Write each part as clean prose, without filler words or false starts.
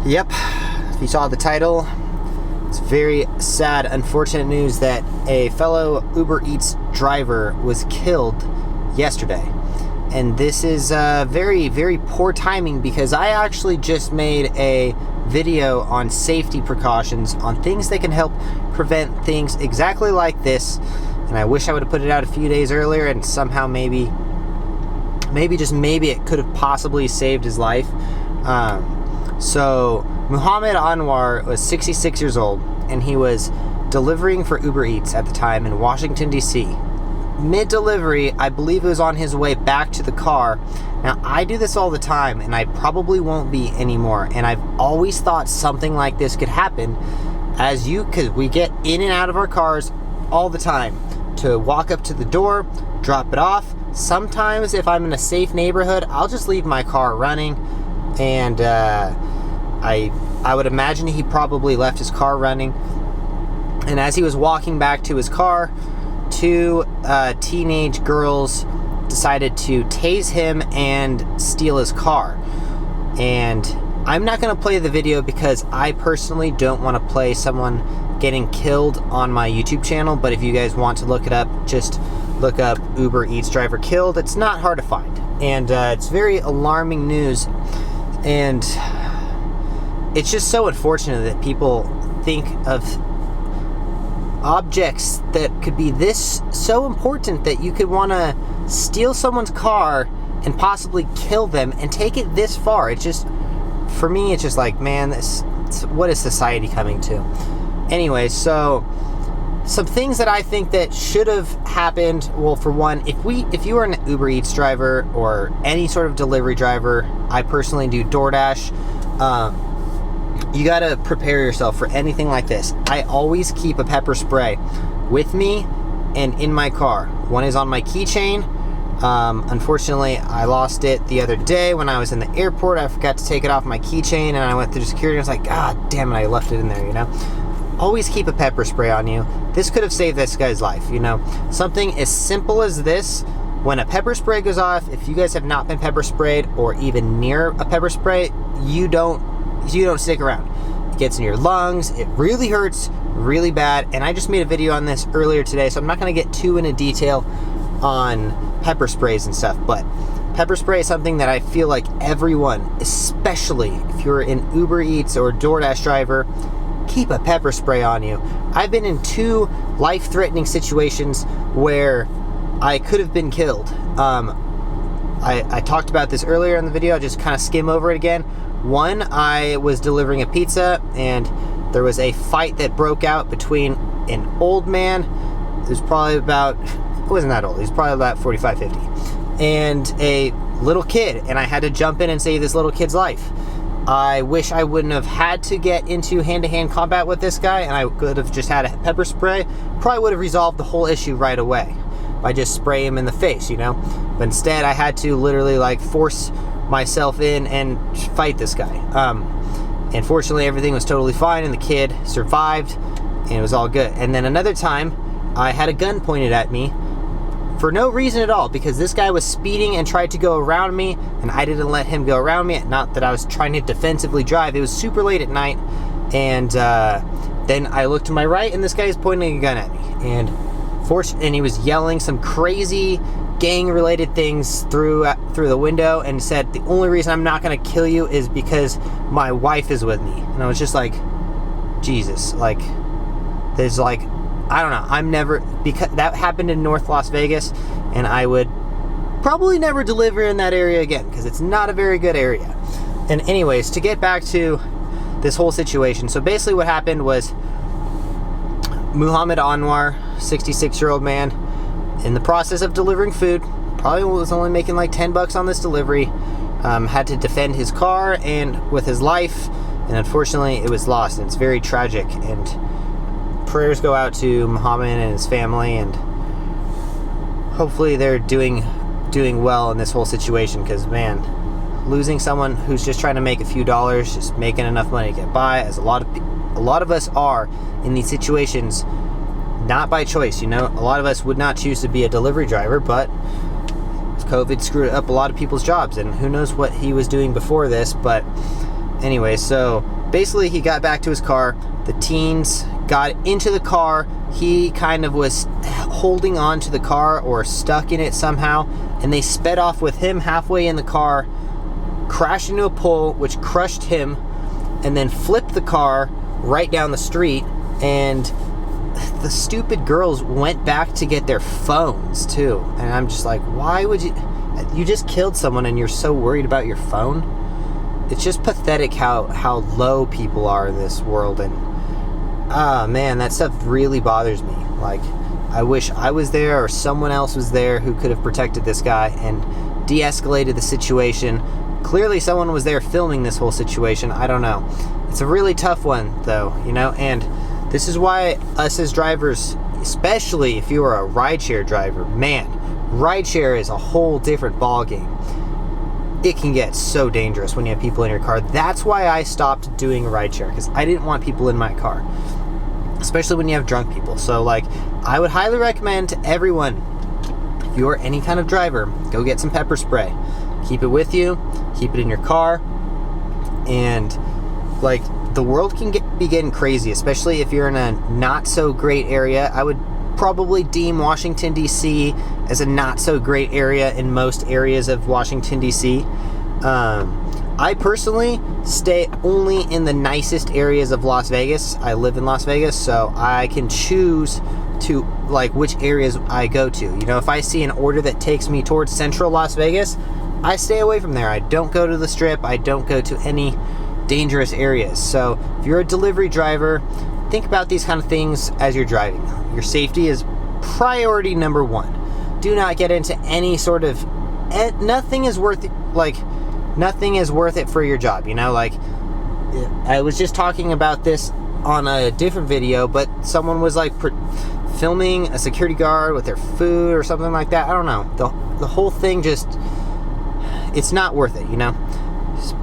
Yep, if you saw the title, it's very sad, unfortunate news that a fellow Ubereats driver was killed yesterday. And this is very, very poor timing because I actually just made a video on safety precautions, on things that can help prevent things exactly like this. And I wish I would have put it out a few days earlier, and somehow maybe just maybe it could have possibly saved his life. So Muhammad Anwar was 66 years old, and he was delivering for Ubereats at the time in Washington, D.C. Mid-delivery, I believe it was on his way back to the car. Now, I do this all the time, and I probably won't be anymore. And I've always thought something like this could happen, because we get in and out of our cars all the time to walk up to the door, drop it off. Sometimes, if I'm in a safe neighborhood, I'll just leave my car running, and I would imagine he probably left his car running. And as he was walking back to his car, two teenage girls decided to tase him and steal his car. And I'm not going to play the video because I personally don't want to play someone getting killed on my YouTube channel, but if you guys want to look it up, just look up Ubereats driver killed. It's not hard to find, and it's very alarming news, and it's just so unfortunate that people think of objects that could be this so important that you could want to steal someone's car and possibly kill them and take it this far. It just, for me, it's just like, man, what is society coming to? Anyway, so some things that I think that should have happened. Well, for one, if you are an Ubereats driver or any sort of delivery driver, I personally do DoorDash, you gotta prepare yourself for anything like this. I always keep a pepper spray with me and in my car. One is on my keychain. Unfortunately, I lost it the other day when I was in the airport. I forgot to take it off my keychain, and I went through security, and I was like, God damn it, I left it in there, you know? Always keep a pepper spray on you. This could have saved this guy's life, you know? Something as simple as this, when a pepper spray goes off, if you guys have not been pepper sprayed or even near a pepper spray, you don't stick around. It gets in your lungs, it really hurts, really bad, and I just made a video on this earlier today, so I'm not gonna get too into detail on pepper sprays and stuff, but pepper spray is something that I feel like everyone, especially if you're an Ubereats or DoorDash driver, keep a pepper spray on you. I've been in 2 life-threatening situations where I could have been killed. I talked about this earlier in the video. I'll just kind of skim over it again. One, I was delivering a pizza, and there was a fight that broke out between an old man, it was probably about, it wasn't that old, he was probably about 45, 50, and a little kid, and I had to jump in and save this little kid's life. I wish I wouldn't have had to get into hand-to-hand combat with this guy, and I could have just had a pepper spray. Probably would have resolved the whole issue right away by just spray him in the face, you know? But instead, I had to literally like force myself in and fight this guy. And fortunately, everything was totally fine, and the kid survived, and it was all good. And then another time, I had a gun pointed at me for no reason at all, because this guy was speeding and tried to go around me, and I didn't let him go around me. Not that I was trying to defensively drive. It was super late at night, and then I looked to my right, and this guy is pointing a gun at me, and he was yelling some crazy gang-related things through the window, and said, the only reason I'm not gonna kill you is because my wife is with me. And I was just like, Jesus, like, there's like, I don't know, because that happened in North Las Vegas, and I would probably never deliver in that area again, because it's not a very good area. And anyways, to get back to this whole situation, so basically what happened was Muhammad Anwar, 66-year-old man, in the process of delivering food, probably was only making like $10 on this delivery, had to defend his car and with his life, and unfortunately it was lost, and it's very tragic. And prayers go out to Muhammad and his family, and hopefully they're doing well in this whole situation, because man, losing someone who's just trying to make a few dollars, just making enough money to get by, as a lot of us are in these situations, not by choice, you know. A lot of us would not choose to be a delivery driver, but COVID screwed up a lot of people's jobs, and who knows what he was doing before this. But Anyway, so basically he got back to his car. The teens got into the car. He kind of was holding on to the car or stuck in it somehow, and they sped off with him halfway in the car, crashed into a pole, which crushed him, and then flipped the car right down the street. And the stupid girls went back to get their phones too. And I'm just like, why would you just killed someone and you're so worried about your phone? It's just pathetic how low people are in this world. And man, that stuff really bothers me. Like, I wish I was there or someone else was there who could have protected this guy and de-escalated the situation. Clearly someone was there filming this whole situation. I don't know. It's a really tough one though, you know, and this is why us as drivers, especially if you are a rideshare driver, man, rideshare is a whole different ballgame. It can get so dangerous when you have people in your car. That's why I stopped doing rideshare, because I didn't want people in my car, especially when you have drunk people. So like, I would highly recommend to everyone, if you're any kind of driver, go get some pepper spray. Keep it with you, keep it in your car, and like, the world can be getting crazy, especially if you're in a not so great area. I would probably deem Washington, D.C. as a not so great area in most areas of Washington, D.C. I personally stay only in the nicest areas of Las Vegas. I live in Las Vegas, so I can choose to like which areas I go to. You know, if I see an order that takes me towards central Las Vegas, I stay away from there. I don't go to the Strip. I don't go to any dangerous areas. So if you're a delivery driver, think about these kind of things as you're driving. Your safety is priority number one. Do not get into any sort of nothing is worth it for your job, you know. Like, I was just talking about this on a different video, but someone was like filming a security guard with their food or something like that. I don't know, the whole thing just, it's not worth it, you know.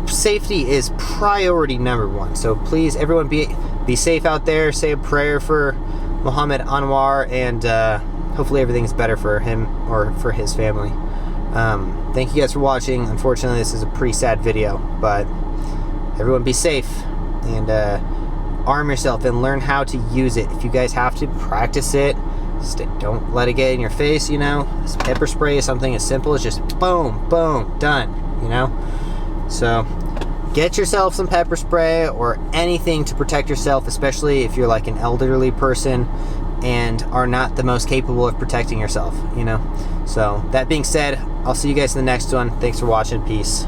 Safety is priority number one. So please, everyone, be safe out there. Say a prayer for Muhammad Anwar, and hopefully everything's better for him or for his family. Thank you guys for watching. Unfortunately, this is a pretty sad video, but everyone be safe and arm yourself and learn how to use it. If you guys have to, practice it. Don't let it get in your face, you know. Pepper spray is something as simple as just boom, boom, done, you know. So get yourself some pepper spray or anything to protect yourself, especially if you're like an elderly person and are not the most capable of protecting yourself, you know. So that being said, I'll see you guys in the next one. Thanks for watching. Peace.